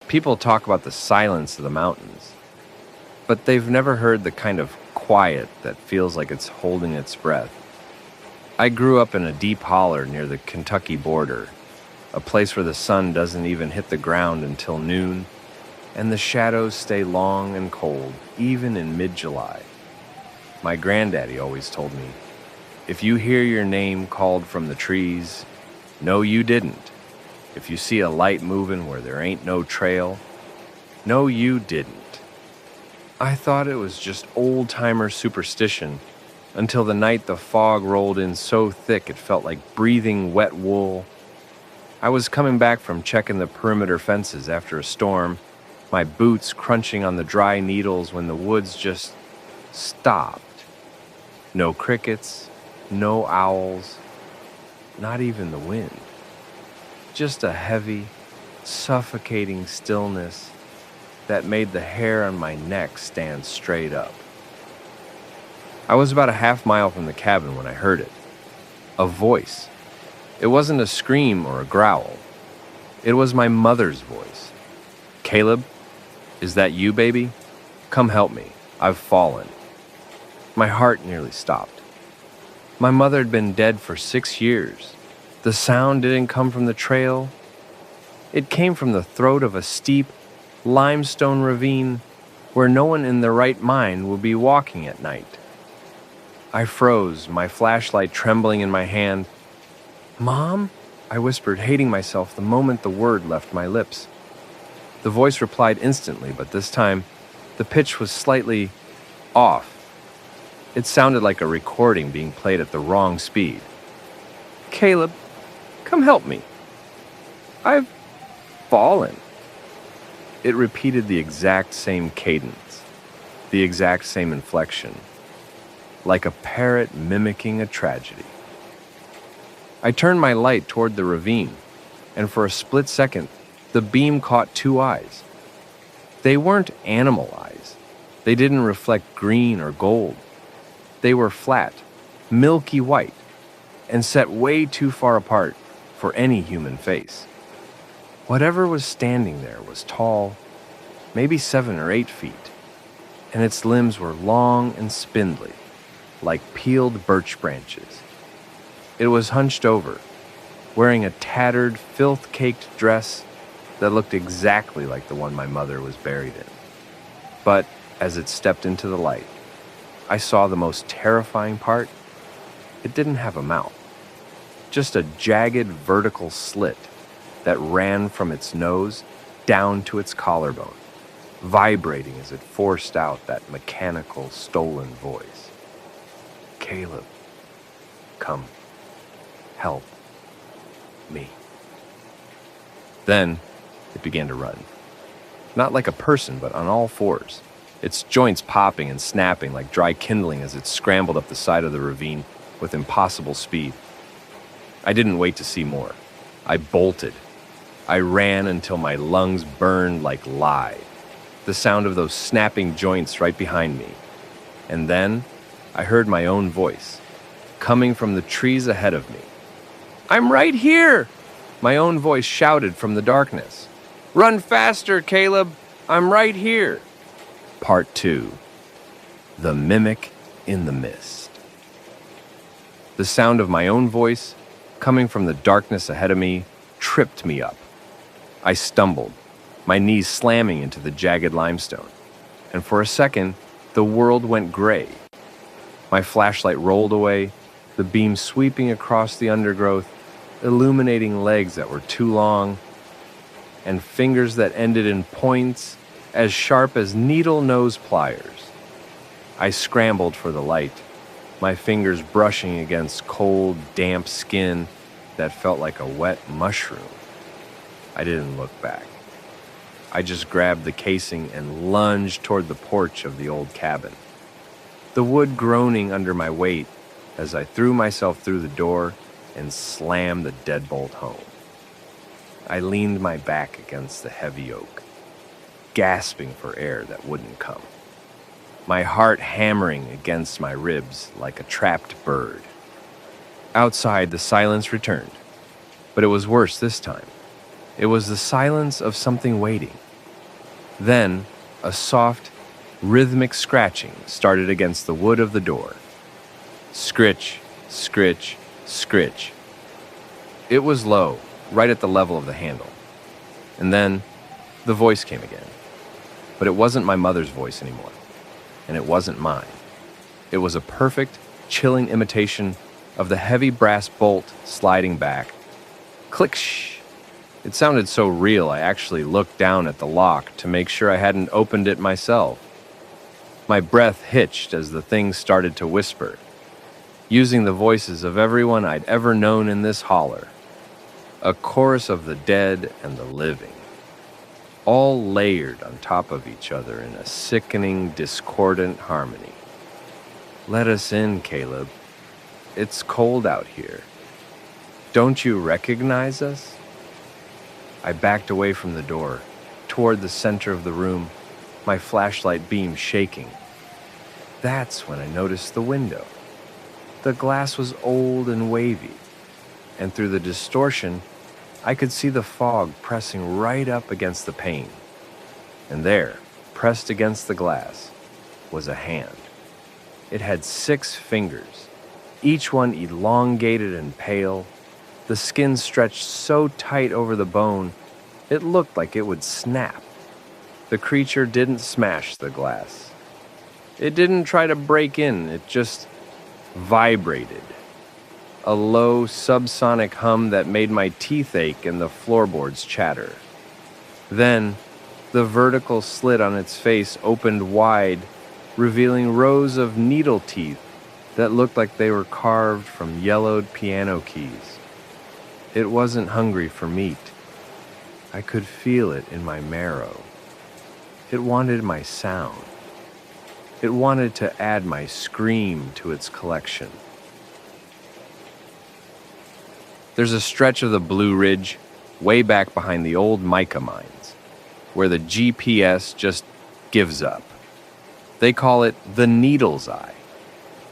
People talk about the silence of the mountains, but they've never heard the kind of quiet that feels like it's holding its breath. I grew up in a deep holler near the Kentucky border, a place where the sun doesn't even hit the ground until noon, and the shadows stay long and cold, even in mid-July. My granddaddy always told me, if you hear your name called from the trees, no, you didn't. If you see a light moving where there ain't no trail, no, you didn't. I thought it was just old-timer superstition until the night the fog rolled in so thick it felt like breathing wet wool. I was coming back from checking the perimeter fences after a storm, my boots crunching on the dry needles when the woods just stopped. No crickets, no owls, not even the wind. Just a heavy, suffocating stillness that made the hair on my neck stand straight up. I was about a half mile from the cabin when I heard it. A voice. It wasn't a scream or a growl. It was my mother's voice. "Caleb, is that you, baby? Come help me. I've fallen." My heart nearly stopped. My mother had been dead for 6 years. The sound didn't come from the trail. It came from the throat of a steep, limestone ravine where no one in their right mind would be walking at night. I froze, my flashlight trembling in my hand. "Mom?" I whispered, hating myself the moment the word left my lips. The voice replied instantly, but this time, the pitch was slightly off. It sounded like a recording being played at the wrong speed. "Caleb, come help me. I've fallen." It repeated the exact same cadence, the exact same inflection, like a parrot mimicking a tragedy. I turned my light toward the ravine, and for a split second, the beam caught 2 eyes. They weren't animal eyes. They didn't reflect green or gold. They were flat, milky white, and set way too far apart for any human face. Whatever was standing there was tall, maybe 7 or 8 feet, and its limbs were long and spindly, like peeled birch branches. It was hunched over, wearing a tattered, filth-caked dress that looked exactly like the one my mother was buried in. But as it stepped into the light, I saw the most terrifying part. It didn't have a mouth, just a jagged vertical slit that ran from its nose down to its collarbone, vibrating as it forced out that mechanical, stolen voice. "Caleb, come help me." Then it began to run. Not like a person, but on all fours, its joints popping and snapping like dry kindling as it scrambled up the side of the ravine with impossible speed. I didn't wait to see more. I bolted. I ran until my lungs burned like lye, the sound of those snapping joints right behind me. And then I heard my own voice, coming from the trees ahead of me. "I'm right here!" My own voice shouted from the darkness. "Run faster, Caleb! I'm right here!" Part 2. The Mimic in the Mist. The sound of my own voice, coming from the darkness ahead of me, tripped me up. I stumbled, my knees slamming into the jagged limestone, and for a second, the world went gray. My flashlight rolled away, the beam sweeping across the undergrowth, illuminating legs that were too long, and fingers that ended in points as sharp as needle-nose pliers. I scrambled for the light, my fingers brushing against cold, damp skin that felt like a wet mushroom. I didn't look back. I just grabbed the casing and lunged toward the porch of the old cabin, the wood groaning under my weight as I threw myself through the door and slammed the deadbolt home. I leaned my back against the heavy oak, gasping for air that wouldn't come, my heart hammering against my ribs like a trapped bird. Outside, the silence returned, but it was worse this time. It was the silence of something waiting, Then, a soft, rhythmic scratching started against the wood of the door. Scritch, scritch, scritch. It was low, right at the level of the handle. And then, the voice came again. But it wasn't my mother's voice anymore. And it wasn't mine. It was a perfect, chilling imitation of the heavy brass bolt sliding back. Click-sh! It sounded so real I actually looked down at the lock to make sure I hadn't opened it myself. My breath hitched as the thing started to whisper, using the voices of everyone I'd ever known in this holler. A chorus of the dead and the living, all layered on top of each other in a sickening, discordant harmony. Let us in, Caleb. It's cold out here. Don't you recognize us? I backed away from the door, toward the center of the room, my flashlight beam shaking. That's when I noticed the window. The glass was old and wavy, and through the distortion, I could see the fog pressing right up against the pane. And there, pressed against the glass, was a hand. It had 6 fingers, each one elongated and pale. The skin stretched so tight over the bone, it looked like it would snap. The creature didn't smash the glass. It didn't try to break in, it just vibrated. A low, subsonic hum that made my teeth ache and the floorboards chatter. Then, the vertical slit on its face opened wide, revealing rows of needle teeth that looked like they were carved from yellowed piano keys. It wasn't hungry for meat. I could feel it in my marrow. It wanted my sound. It wanted to add my scream to its collection. There's a stretch of the Blue Ridge way back behind the old mica mines, where the GPS just gives up. They call it the Needle's Eye.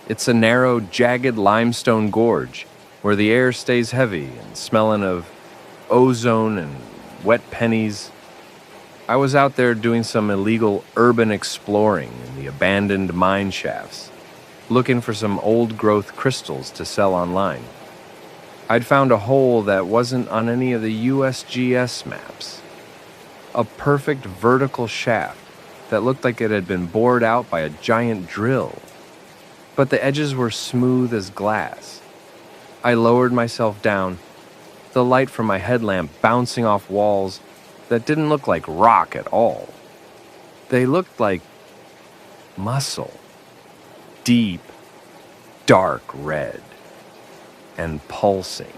It's a narrow, jagged limestone gorge where the air stays heavy and smelling of ozone and wet pennies. I was out there doing some illegal urban exploring in the abandoned mine shafts, looking for some old-growth crystals to sell online. I'd found a hole that wasn't on any of the USGS maps. A perfect vertical shaft that looked like it had been bored out by a giant drill. But the edges were smooth as glass. I lowered myself down, the light from my headlamp bouncing off walls that didn't look like rock at all. They looked like muscle. Deep, dark red. And pulsing.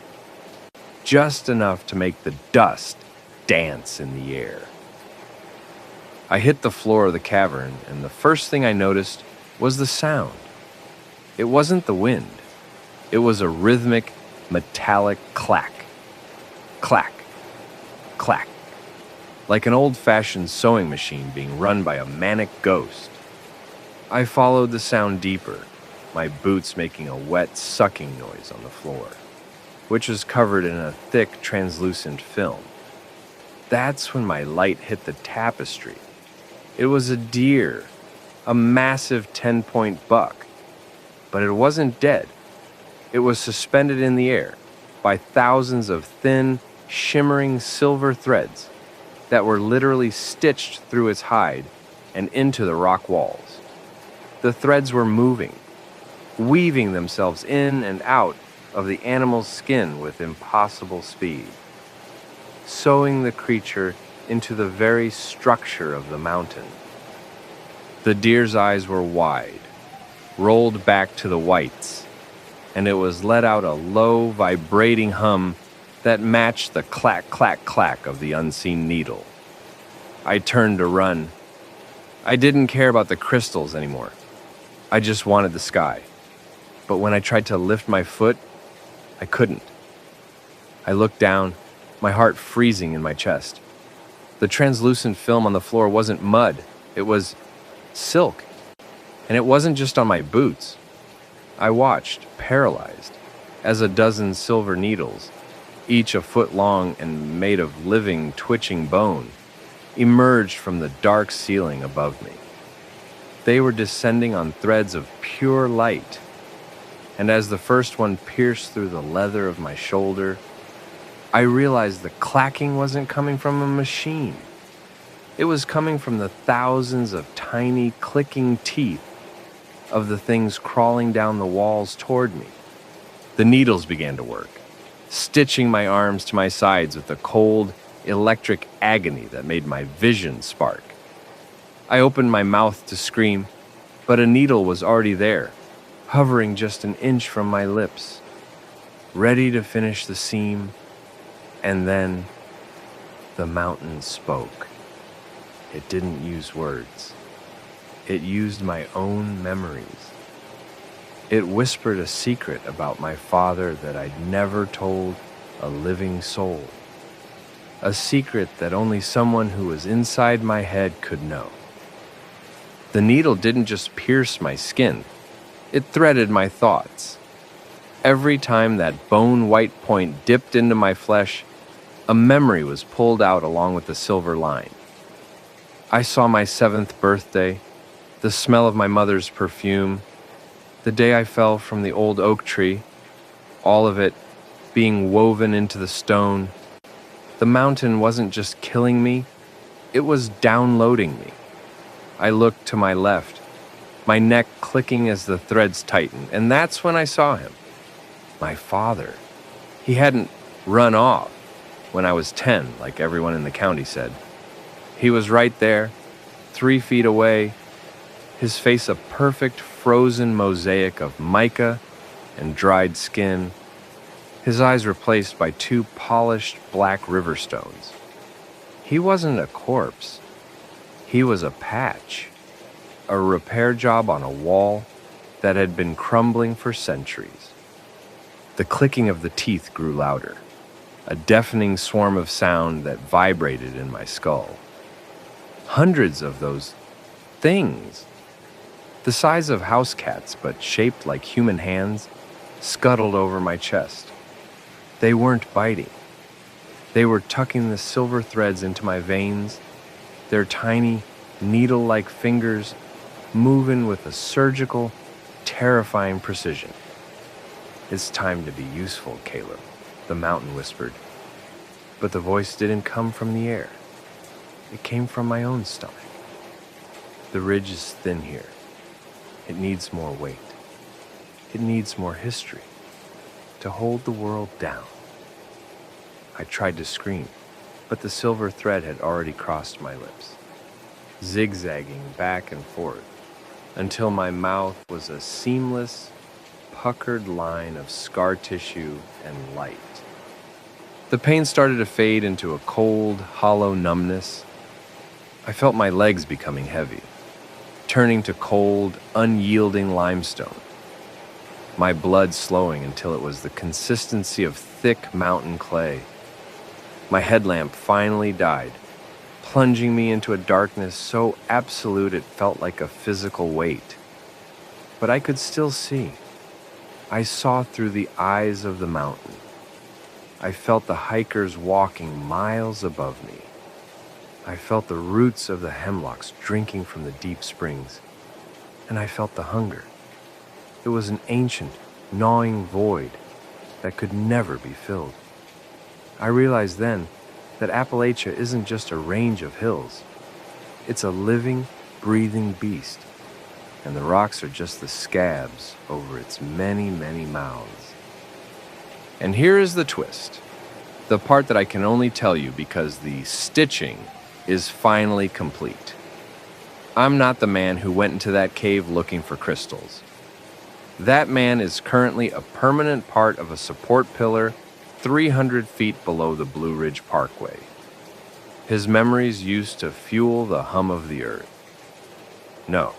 Just enough to make the dust dance in the air. I hit the floor of the cavern, and the first thing I noticed was the sound. It wasn't the wind. It was a rhythmic, metallic clack. Clack. Clack. Like an old-fashioned sewing machine being run by a manic ghost. I followed the sound deeper, my boots making a wet, sucking noise on the floor, which was covered in a thick, translucent film. That's when my light hit the tapestry. It was a deer, a massive 10-point buck. But it wasn't dead. It was suspended in the air by thousands of thin, shimmering silver threads that were literally stitched through its hide and into the rock walls. The threads were moving, weaving themselves in and out of the animal's skin with impossible speed, sewing the creature into the very structure of the mountain. The deer's eyes were wide, rolled back to the whites, and it was let out a low, vibrating hum that matched the clack, clack, clack of the unseen needle. I turned to run. I didn't care about the crystals anymore. I just wanted the sky. But when I tried to lift my foot, I couldn't. I looked down, my heart freezing in my chest. The translucent film on the floor wasn't mud, it was silk. And it wasn't just on my boots. I watched, paralyzed, as a dozen silver needles, each a foot long and made of living, twitching bone, emerged from the dark ceiling above me. They were descending on threads of pure light, and as the first one pierced through the leather of my shoulder, I realized the clacking wasn't coming from a machine. It was coming from the thousands of tiny clicking teeth of the things crawling down the walls toward me. The needles began to work, stitching my arms to my sides with a cold, electric agony that made my vision spark. I opened my mouth to scream, but a needle was already there, hovering just an inch from my lips, ready to finish the seam, and then the mountain spoke. It didn't use words. It used my own memories. It whispered a secret about my father that I'd never told a living soul. A secret that only someone who was inside my head could know. The needle didn't just pierce my skin, it threaded my thoughts. Every time that bone-white point dipped into my flesh, a memory was pulled out along with the silver line. I saw my 7th birthday, the smell of my mother's perfume, the day I fell from the old oak tree, all of it being woven into the stone. The mountain wasn't just killing me, it was downloading me. I looked to my left, my neck clicking as the threads tightened, and that's when I saw him. My father. He hadn't run off when I was 10, like everyone in the county said. He was right there, 3 feet away, his face a perfect frozen mosaic of mica and dried skin, his eyes replaced by 2 polished black river stones. He wasn't a corpse. He was a patch, a repair job on a wall that had been crumbling for centuries. The clicking of the teeth grew louder, a deafening swarm of sound that vibrated in my skull. Hundreds of those things, the size of house cats but shaped like human hands, scuttled over my chest. They weren't biting. They were tucking the silver threads into my veins, their tiny, needle-like fingers moving with a surgical, terrifying precision. "It's time to be useful, Caleb," the mountain whispered. But the voice didn't come from the air. It came from my own stomach. "The ridge is thin here. It needs more weight. It needs more history to hold the world down." I tried to scream, but the silver thread had already crossed my lips, zigzagging back and forth until my mouth was a seamless, puckered line of scar tissue and light. The pain started to fade into a cold, hollow numbness. I felt my legs becoming heavy, turning to cold, unyielding limestone. My blood slowing until it was the consistency of thick mountain clay. My headlamp finally died, plunging me into a darkness so absolute it felt like a physical weight. But I could still see. I saw through the eyes of the mountain. I felt the hikers walking miles above me. I felt the roots of the hemlocks drinking from the deep springs, and I felt the hunger. It was an ancient, gnawing void that could never be filled. I realized then that Appalachia isn't just a range of hills. It's a living, breathing beast, and the rocks are just the scabs over its many, many mouths. And here is the twist, the part that I can only tell you because the stitching is finally complete. I'm not the man who went into that cave looking for crystals. That man is currently a permanent part of a support pillar 300 feet below the Blue Ridge Parkway. His memories used to fuel the hum of the earth. No.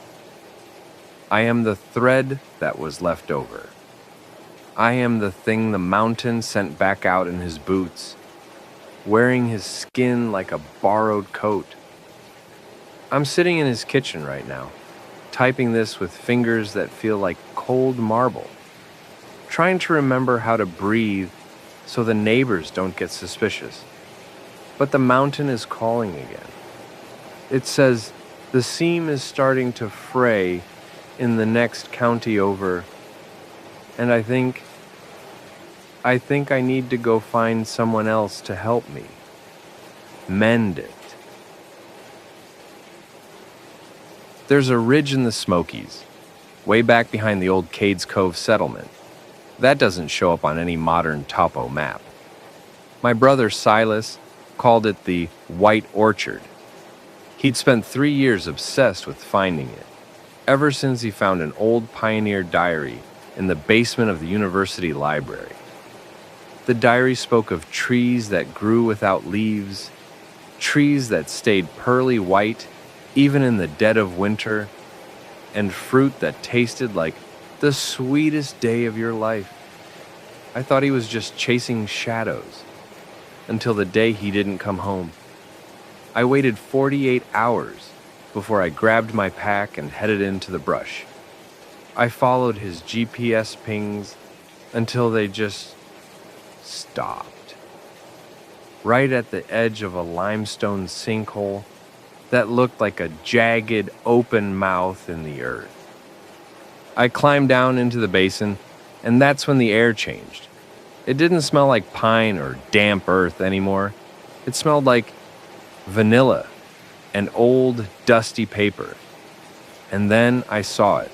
I am the thread that was left over. I am the thing the mountain sent back out in his boots, wearing his skin like a borrowed coat. I'm sitting in his kitchen right now, typing this with fingers that feel like cold marble, trying to remember how to breathe so the neighbors don't get suspicious. But the mountain is calling again. It says, "The seam is starting to fray in the next county over, and I think I need to go find someone else to help me mend it." There's a ridge in the Smokies, way back behind the old Cades Cove settlement. That doesn't show up on any modern topo map. My brother Silas called it the White Orchard. He'd spent 3 years obsessed with finding it, ever since he found an old pioneer diary in the basement of the university library. The diary spoke of trees that grew without leaves, trees that stayed pearly white even in the dead of winter, and fruit that tasted like the sweetest day of your life. I thought he was just chasing shadows until the day he didn't come home. I waited 48 hours before I grabbed my pack and headed into the brush. I followed his GPS pings until they just stopped. Right at the edge of a limestone sinkhole that looked like a jagged, open mouth in the earth. I climbed down into the basin, and that's when the air changed. It didn't smell like pine or damp earth anymore. It smelled like vanilla and old, dusty paper. And then I saw it,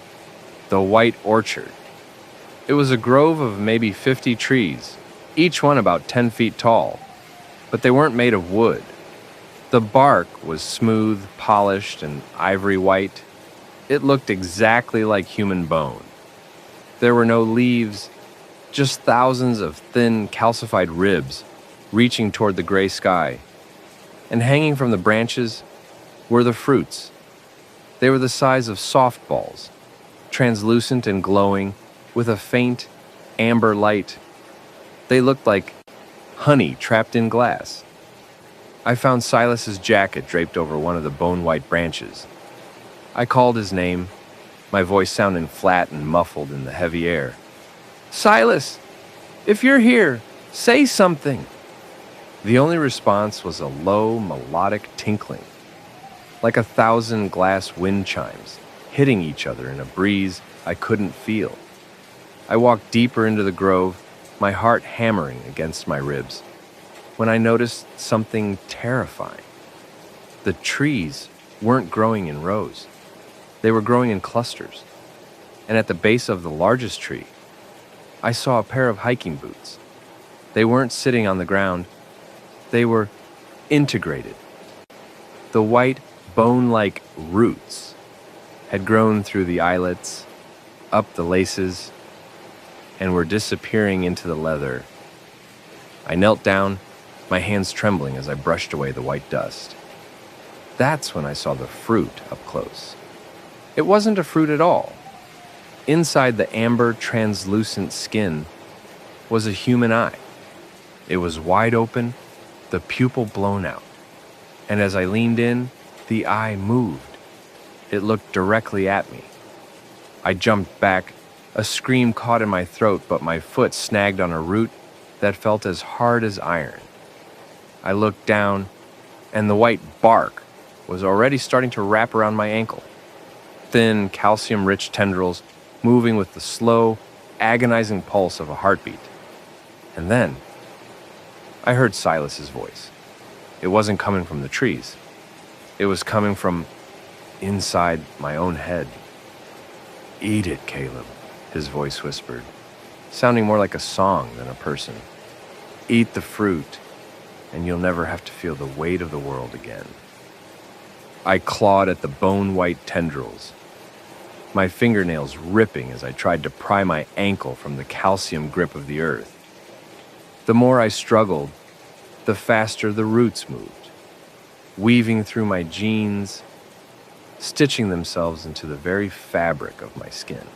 the White Orchard. It was a grove of maybe 50 trees, each one about 10 feet tall, but they weren't made of wood. The bark was smooth, polished, and ivory white. It looked exactly like human bone. There were no leaves, just thousands of thin, calcified ribs reaching toward the gray sky. And hanging from the branches were the fruits. They were the size of softballs, translucent and glowing, with a faint, amber light. They looked like honey trapped in glass. I found Silas's jacket draped over one of the bone-white branches. I called his name, my voice sounding flat and muffled in the heavy air. "Silas, if you're here, say something." The only response was a low, melodic tinkling, like 1,000 glass wind chimes hitting each other in a breeze I couldn't feel. I walked deeper into the grove, my heart hammering against my ribs, when I noticed something terrifying. The trees weren't growing in rows. They were growing in clusters. And at the base of the largest tree, I saw a pair of hiking boots. They weren't sitting on the ground. They were integrated. The white, bone-like roots had grown through the eyelets, up the laces, and were disappearing into the leather. I knelt down, my hands trembling as I brushed away the white dust. That's when I saw the fruit up close. It wasn't a fruit at all. Inside the amber, translucent skin was a human eye. It was wide open, the pupil blown out. And as I leaned in, the eye moved. It looked directly at me. I jumped back, a scream caught in my throat, but my foot snagged on a root that felt as hard as iron. I looked down, and the white bark was already starting to wrap around my ankle. Thin, calcium-rich tendrils moving with the slow, agonizing pulse of a heartbeat. And then, I heard Silas's voice. It wasn't coming from the trees. It was coming from inside my own head. "Eat it, Caleb," his voice whispered, sounding more like a song than a person. "Eat the fruit, and you'll never have to feel the weight of the world again." I clawed at the bone-white tendrils, my fingernails ripping as I tried to pry my ankle from the calcium grip of the earth. The more I struggled, the faster the roots moved, weaving through my jeans, stitching themselves into the very fabric of my skin.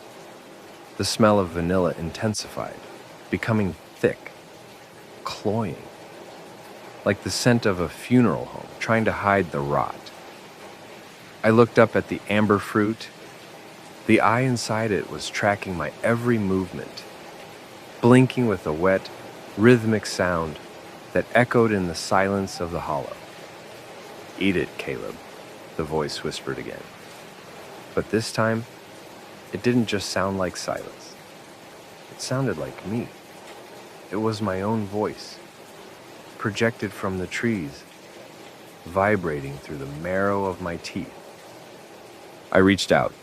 The smell of vanilla intensified, becoming thick, cloying, like the scent of a funeral home trying to hide the rot. I looked up at the amber fruit. The eye inside it was tracking my every movement, blinking with a wet, rhythmic sound that echoed in the silence of the hollow. "Eat it, Caleb," the voice whispered again. But this time, it didn't just sound like silence. It sounded like me. It was my own voice, projected from the trees, vibrating through the marrow of my teeth. I reached out,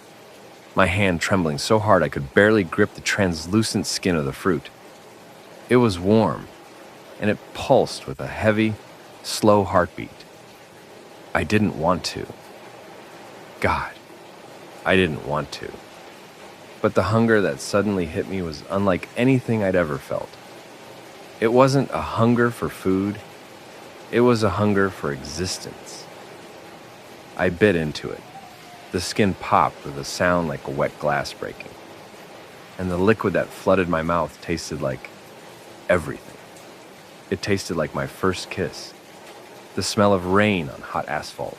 my hand trembling so hard I could barely grip the translucent skin of the fruit. It was warm, and it pulsed with a heavy, slow heartbeat. I didn't want to. God, I didn't want to. But the hunger that suddenly hit me was unlike anything I'd ever felt. It wasn't a hunger for food. It was a hunger for existence. I bit into it. The skin popped with a sound like a wet glass breaking. And the liquid that flooded my mouth tasted like everything. It tasted like my first kiss, the smell of rain on hot asphalt,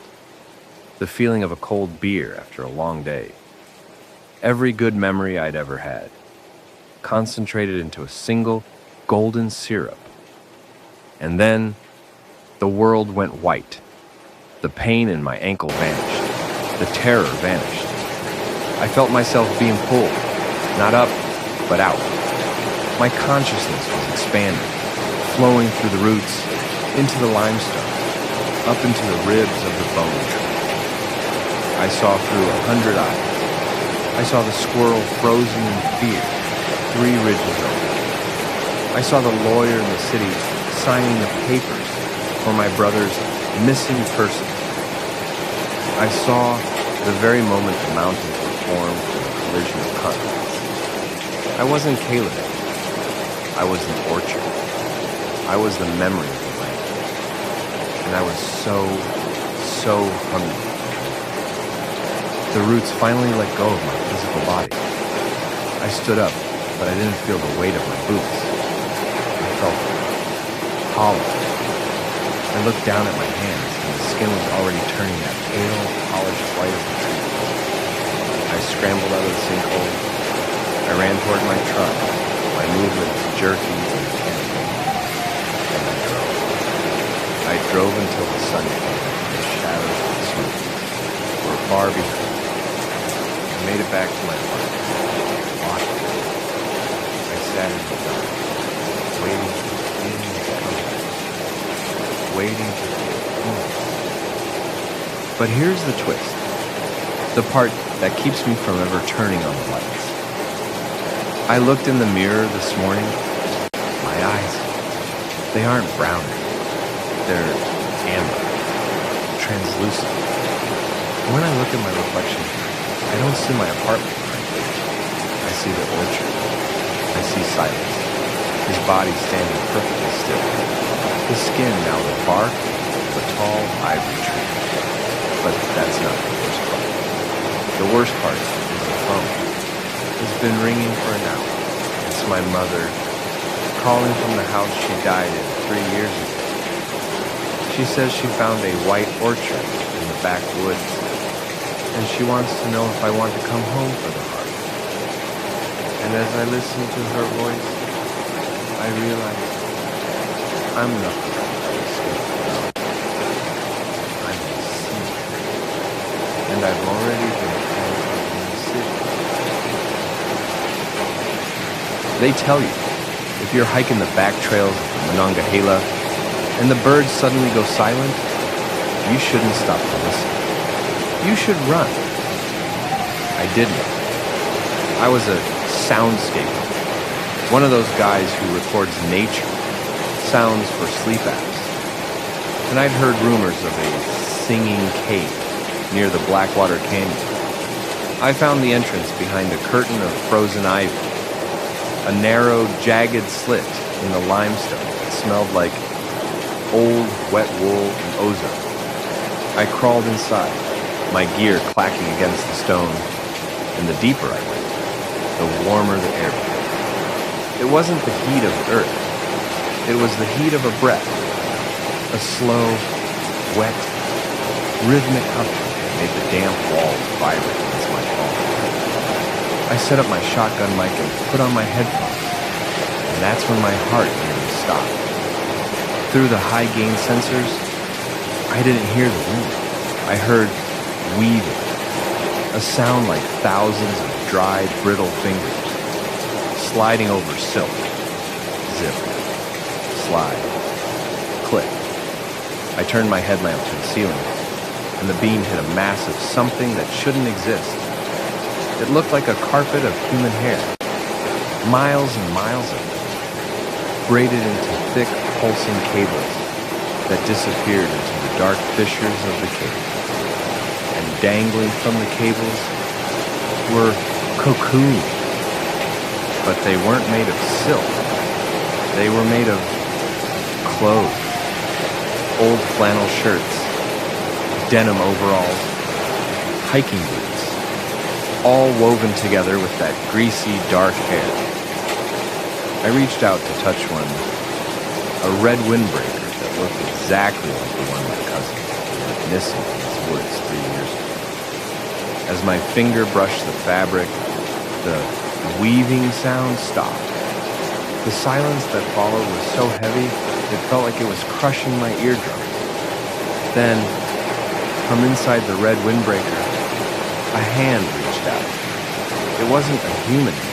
the feeling of a cold beer after a long day. Every good memory I'd ever had, concentrated into a single golden syrup. And then the world went white. The pain in my ankle vanished. The terror vanished. I felt myself being pulled, not up, but out. My consciousness was expanding, flowing through the roots, into the limestone, up into the ribs of the bone tree. I saw through 100 eyes. I saw the squirrel frozen in fear, 3 ridges over. I saw the lawyer in the city signing the papers for my brother's missing person. I saw the very moment the mountains were formed from a collision of continents. I wasn't Caleb. I was the orchard. I was the memory of the land. And I was so hungry. The roots finally let go of my physical body. I stood up, but I didn't feel the weight of my boots. I felt hollow. I looked down at my hands, and the skin was already turning that pale, polished white of the tree. I scrambled out of the sinkhole. I ran toward my truck, my movements jerky and mechanical. And I drove. I drove until the sun came, and the shadows of the smoke were far behind. I made it back to my apartment. Walking. I sat in the dark, waiting to come back. Waiting to feel. But here's the twist. The part that keeps me from ever turning on the lights. I looked in the mirror this morning. My eyes, they aren't brown. They're amber, translucent. When I look at my reflection, I don't see my apartment. I see the orchard. I see silence. His body standing perfectly still. His skin now the bark of a tall ivory tree. But that's not the worst part. The worst part is the phone. It's been ringing for an hour. It's my mother calling from the house she died in 3 years ago. She says she found a white orchard in the backwoods, and she wants to know if I want to come home for the harvest. And as I listen to her voice, I realize I'm nothing but a scapegoat. I'm a sinner, and I've already been planted in the city. They tell you, if you're hiking the back trails of the Monongahela and the birds suddenly go silent, you shouldn't stop to listen. You should run. I didn't. I was a soundscape. One of those guys who records nature, sounds for sleep apps. And I'd heard rumors of a singing cave near the Blackwater Canyon. I found the entrance behind a curtain of frozen ivy, a narrow, jagged slit in the limestone that smelled like old, wet wool and ozone. I crawled inside, my gear clacking against the stone, and the deeper I went, the warmer the air became. It wasn't the heat of the earth. It was the heat of a breath, a slow, wet, rhythmic huffing that made the damp walls vibrate against my palm. I set up my shotgun mic and put on my headphones, and that's when my heart nearly stopped. Through the high-gain sensors, I didn't hear the wind. I heard weaving, a sound like thousands of dry, brittle fingers, sliding over silk. Zip, slide, click. I turned my headlamp to the ceiling, and the beam hit a massive something that shouldn't exist. It looked like a carpet of human hair, miles and miles of it, braided into thick, pulsing cables that disappeared into the dark fissures of the cave. And dangling from the cables were cocoons, but they weren't made of silk. They were made of clothes, old flannel shirts, denim overalls, hiking boots, all woven together with that greasy, dark hair. I reached out to touch one, a red windbreaker that looked exactly like the one my cousin went missing in his woods 3 years ago. As my finger brushed the fabric, the weaving sound stopped. The silence that followed was so heavy, it felt like it was crushing my eardrums. Then, from inside the red windbreaker, a hand reached out. It wasn't a human hand.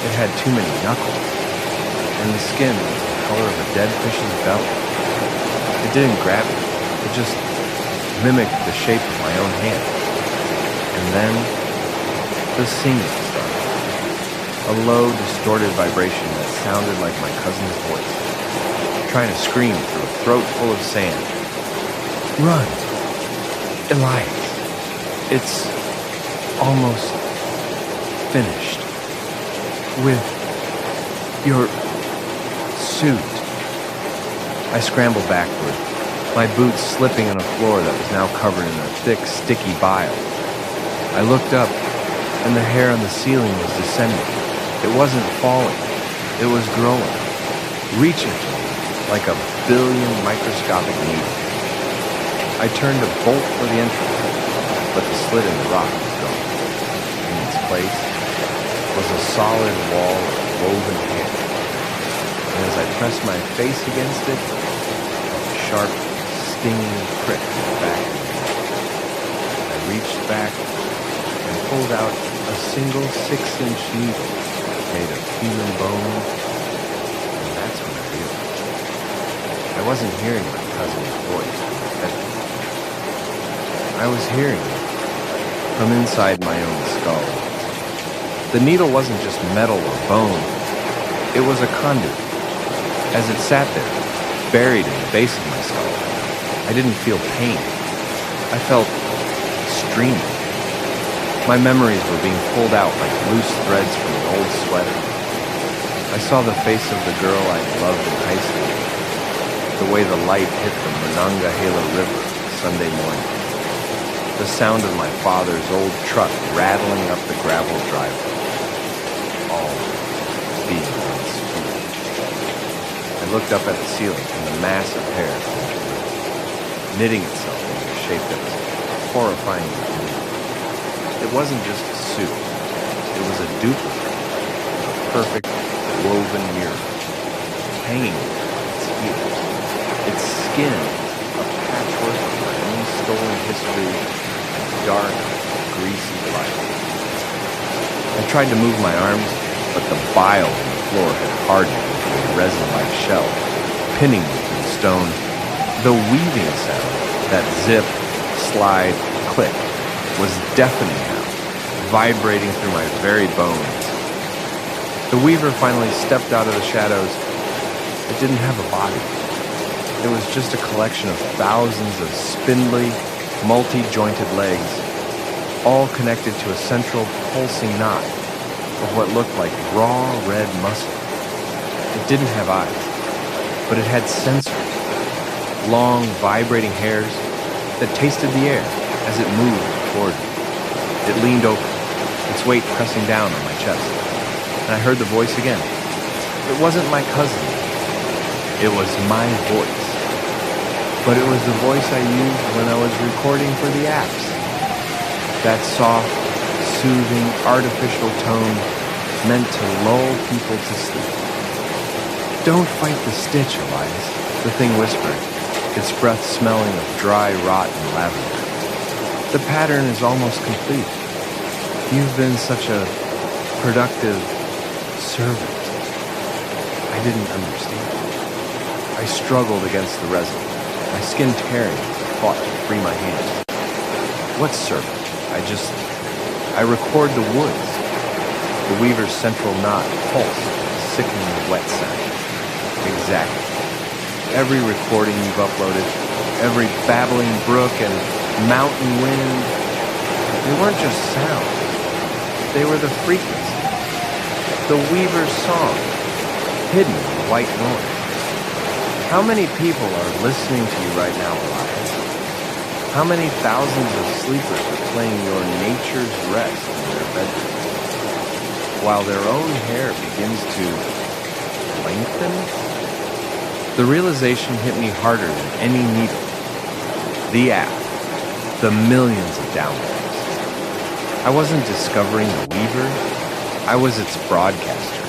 It had too many knuckles, and the skin was the color of a dead fish's belly. It didn't grab me. It just mimicked the shape of my own hand. And then, the singing started. A low, distorted vibration that sounded like my cousin's voice, trying to scream through a throat full of sand. Run, Elias. It's almost finished with your suit. I scrambled backward, my boots slipping on a floor that was now covered in a thick, sticky bile. I looked up, and the hair on the ceiling was descending. It wasn't falling. It was growing, reaching for me like a billion microscopic needles. I turned to bolt for the entrance, but the slit in the rock was gone. In its place was a solid wall of woven hair. And as I pressed my face against it, a sharp, stinging prick in the back of me. I reached back and pulled out a single 6-inch needle made of human bone, and that's when I realized I wasn't hearing my cousin's voice in my head. I was hearing it from inside my own skull. The needle wasn't just metal or bone, it was a conduit. As it sat there, buried in the base of my skull, I didn't feel pain. I felt streaming. My memories were being pulled out like loose threads from an old sweater. I saw the face of the girl I loved in high school, the way the light hit the Monongahela River Sunday morning, the sound of my father's old truck rattling up the gravel driveway, all being unspooled. I looked up at the ceiling, and the mass of hair knitting itself into a shape that was horrifying to me. It wasn't just a suit. It was a duplicate, a perfect woven mirror, hanging on its heels. Its skin, a patchwork of my own stolen history and dark, greasy life. I tried to move my arms, but the bile on the floor had hardened into a resin-like shell, pinning me to the stone. The weaving sound, that zip, slide, click, was deafening now, vibrating through my very bones. The weaver finally stepped out of the shadows. It didn't have a body. It was just a collection of thousands of spindly, multi-jointed legs, all connected to a central pulsing knot of what looked like raw red muscle. It didn't have eyes, but it had sensors, long, vibrating hairs that tasted the air as it moved toward me. It leaned over, its weight pressing down on my chest, and I heard the voice again. It wasn't my cousin. It was my voice. But it was the voice I used when I was recording for the apps. That soft, soothing, artificial tone meant to lull people to sleep. Don't fight the stitch, Elias, the thing whispered, its breath smelling of dry rot and lavender. The pattern is almost complete. You've been such a productive servant. I didn't understand. I struggled against the resin, my skin tearing as I fought to free my hands. What servant? I record the woods. The weaver's central knot pulsed with a sickening wet sound. Exactly. Every recording you've uploaded, every babbling brook and mountain wind, they weren't just sounds. They were the frequency. The weaver's song, hidden in the white noise. How many people are listening to you right now, Elias? How many thousands of sleepers are playing your nature's rest in their bedrooms, while their own hair begins to lengthen? The realization hit me harder than any needle. The app, the millions of downloads. I wasn't discovering the weaver, I was its broadcaster.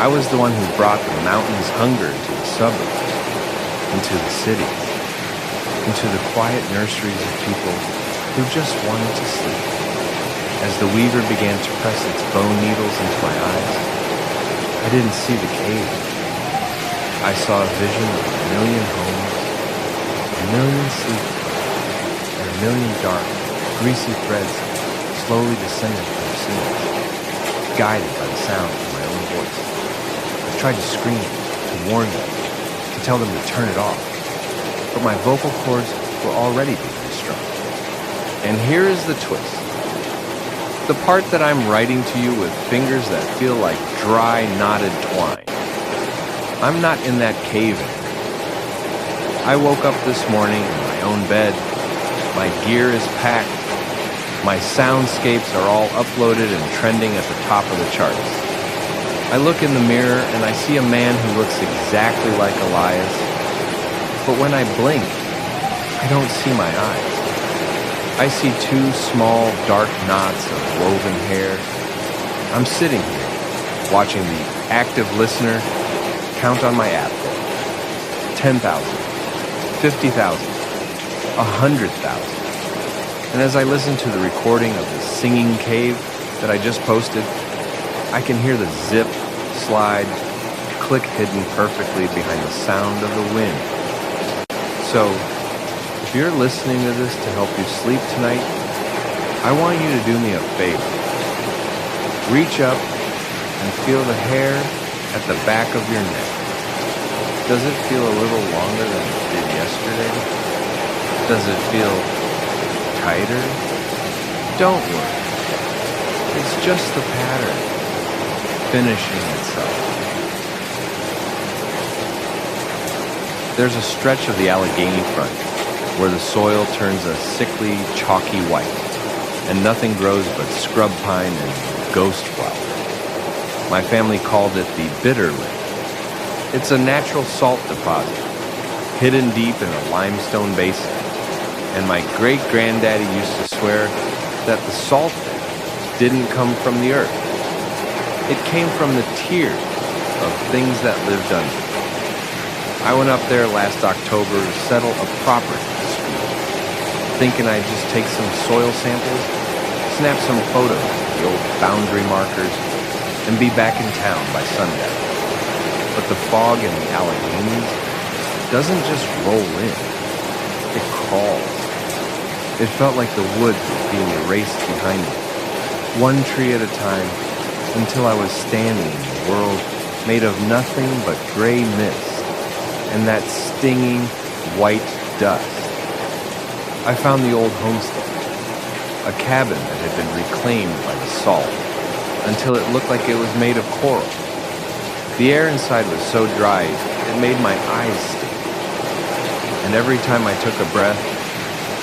I was the one who brought the mountain's hunger into the suburbs, into the cities, into the quiet nurseries of people who just wanted to sleep. As the weaver began to press its bone needles into my eyes, I didn't see the cave. I saw a vision of a million homes, a million sleepers, and a million dark, greasy threads slowly descending from the ceilings, guided by the sound of my own voice. I tried to scream, to warn them, to tell them to turn it off. But my vocal cords were already being strung. And here is the twist. The part that I'm writing to you with fingers that feel like dry, knotted twine. I'm not in that cave anymore. I woke up this morning in my own bed. My gear is packed. My soundscapes are all uploaded and trending at the top of the charts. I look in the mirror and I see a man who looks exactly like Elias. But when I blink, I don't see my eyes. I see two small, dark knots of woven hair. I'm sitting here, watching the active listener count on my app. 10,000, 50,000, 100,000. And as I listen to the recording of the singing cave that I just posted, I can hear the zip, slide, click hidden perfectly behind the sound of the wind. So, if you're listening to this to help you sleep tonight, I want you to do me a favor. Reach up and feel the hair at the back of your neck. Does it feel a little longer than it did yesterday? Does it feel tighter? Don't worry. It's just the pattern finishing itself. There's a stretch of the Allegheny front where the soil turns a sickly, chalky white, and nothing grows but scrub pine and ghost flower. My family called it the Bitter Lake. It's a natural salt deposit, hidden deep in a limestone basin, and my great-granddaddy used to swear that the salt there didn't come from the earth. It came from the tears of things that lived under. I went up there last October to settle a property dispute, thinking I'd just take some soil samples, snap some photos of the old boundary markers, and be back in town by sundown. But the fog in the Alleghenies doesn't just roll in, it crawls. It felt like the woods were being erased behind me, one tree at a time, until I was standing in a world made of nothing but gray mist and that stinging white dust. I found the old homestead, a cabin that had been reclaimed by the salt until it looked like it was made of coral. The air inside was so dry it made my eyes sting, and every time I took a breath,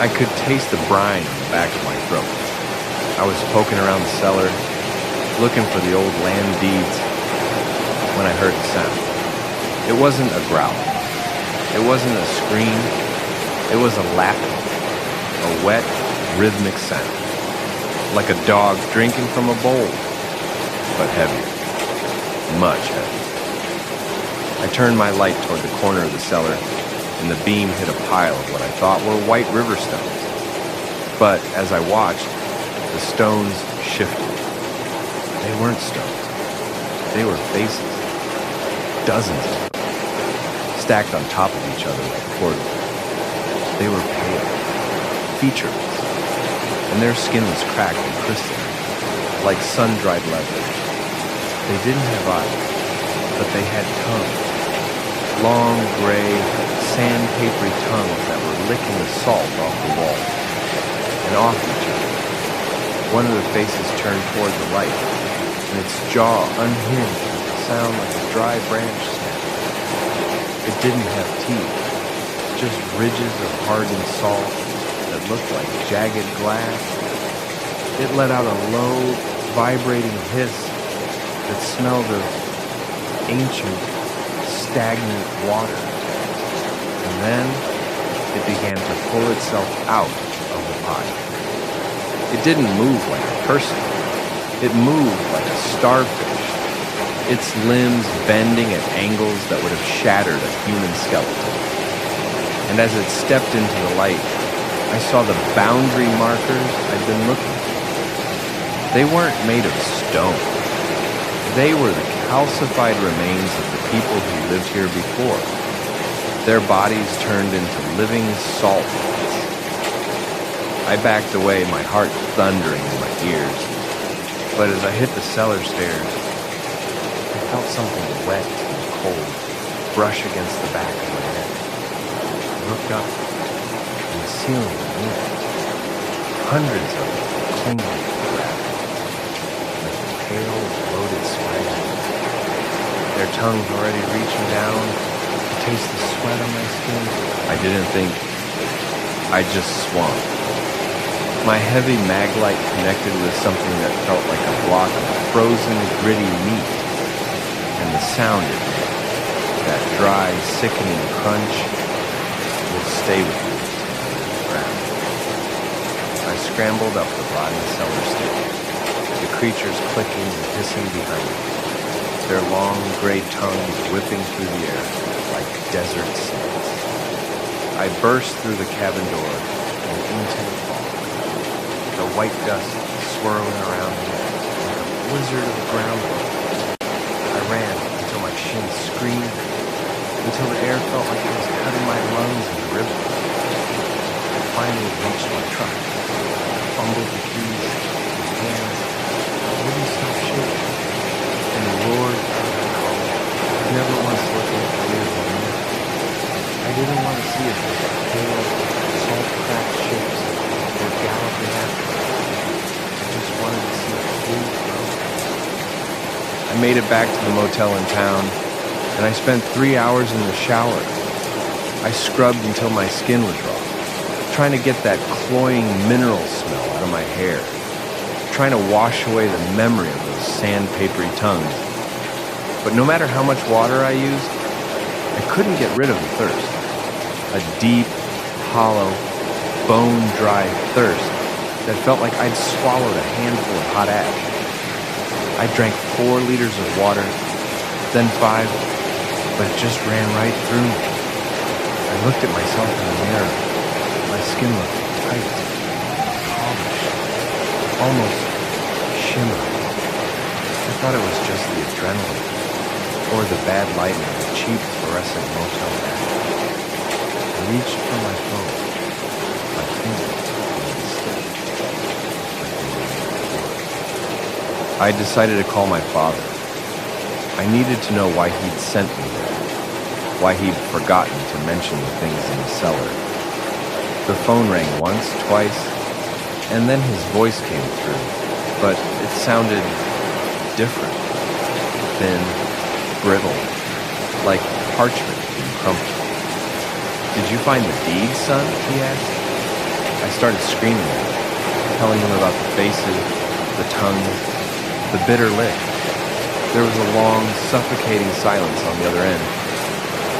I could taste the brine on the back of my throat. I was poking around the cellar, looking for the old land deeds, when I heard the sound. It wasn't a growl. It wasn't a scream. It was a lapping, a wet, rhythmic sound, like a dog drinking from a bowl, but heavier, much heavier. I turned my light toward the corner of the cellar, and the beam hit a pile of what I thought were white river stones. But as I watched, the stones shifted. They weren't stones. They were faces. Dozens of them, stacked on top of each other like portals. They were pale, featureless, and their skin was cracked and crystalline, like sun-dried leather. They didn't have eyes, but they had tongues. Long, gray, sandpapery tongues that were licking the salt off the wall and off each other. One of the faces turned toward the light, and its jaw unhinged with a sound like a dry branch snap. It didn't have teeth, just ridges of hardened salt that looked like jagged glass. It let out a low, vibrating hiss that smelled of ancient, stagnant water. And then it began to pull itself out of the pile. It didn't move like a person. It moved like a starfish, its limbs bending at angles that would have shattered a human skeleton. And as it stepped into the light, I saw the boundary markers I'd been looking for. They weren't made of stone. They were the calcified remains of the people who lived here before. Their bodies turned into living salt pits. I backed away, my heart thundering in my ears. But as I hit the cellar stairs, I felt something wet and cold brush against the back of my head. I looked up, and the ceiling beneath it, hundreds of them clinging to the rafters, like pale, bloated spiders. Their tongues already reaching down to taste the sweat on my skin. I didn't think. I just swung. My heavy mag light connected with something that felt like a block of frozen, gritty meat. And the sound it made, that dry, sickening crunch, will stay with me until the ground. I scrambled up the rotten cellar stairs, the creatures clicking and hissing behind me, their long, gray tongues whipping through the air like desert snakes. I burst through the cabin door and into the fog. The white dust swirling around me like a blizzard of groundwater. I ran until my shins screamed, until the air felt like it was cutting my lungs into ribbons. I finally reached my truck. I fumbled the keys, my hands wouldn't stop shaking, and roared out of the car, never once looking at the rearview mirror. I didn't want to see if those pale, salt-cracked ships were galloping after me. I just wanted to see a blue road. I made it back to the motel in town, and I spent 3 hours in the shower. I scrubbed until my skin was raw, trying to get that cloying mineral smell out of my hair, trying to wash away the memory of those sandpapery tongues. But no matter how much water I used, I couldn't get rid of the thirst. A deep, hollow, bone-dry thirst that felt like I'd swallowed a handful of hot ash. I drank 4 liters of water, then 5, but it just ran right through me. I looked at myself in the mirror. My skin looked tight, polished, almost shimmering. I thought it was just the adrenaline, or the bad lighting of the cheap fluorescent motel lamp. I reached for my phone. My fingers remained stiff. I decided to call my father. I needed to know why he'd sent me there, why he'd forgotten to mention the things in the cellar. The phone rang once, twice, and then his voice came through, but it sounded different, thin, brittle, like parchment being crumpled. "Did you find the deed, son?" he asked. I started screaming at him, telling him about the faces, the tongues, the bitter lick. There was a long, suffocating silence on the other end,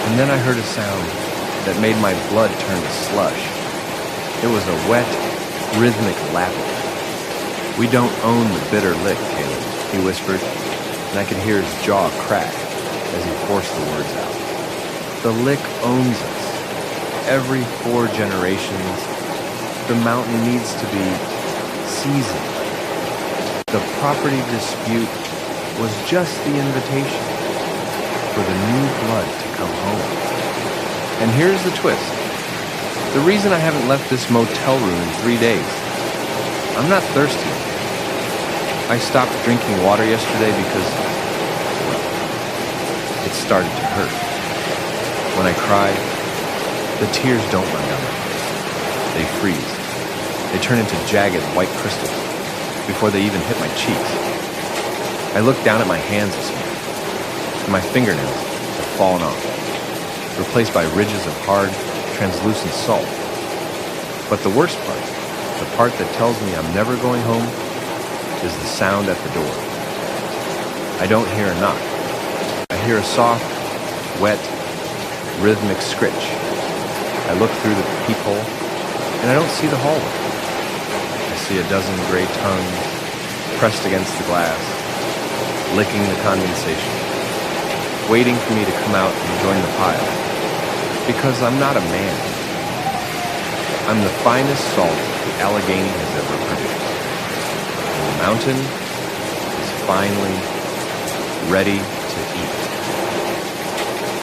and then I heard a sound that made my blood turn to slush. It was a wet, rhythmic lapping. "We don't own the bitter lick, Caleb," he whispered, and I could hear his jaw crack as he forced the words out. "The lick owns us. Every 4 generations, the mountain needs to be seasoned. The property dispute was just the invitation for the new blood to come home. And here's the twist. The reason I haven't left this motel room in 3 days. I'm not thirsty. I stopped drinking water yesterday because, well, it started to hurt. When I cry, the tears don't run down my face. They freeze. They turn into jagged white crystals before they even hit my cheeks. I look down at my hands this morning, and my fingernails have fallen off, replaced by ridges of hard, translucent salt. But the worst part, the part that tells me I'm never going home, is the sound at the door. I don't hear a knock. I hear a soft, wet, rhythmic scritch. I look through the peephole, and I don't see the hallway. I see a dozen gray tongues pressed against the glass, licking the condensation, waiting for me to come out and join the pile. Because I'm not a man. I'm the finest salt the Allegheny has ever produced. And the mountain is finally ready to eat.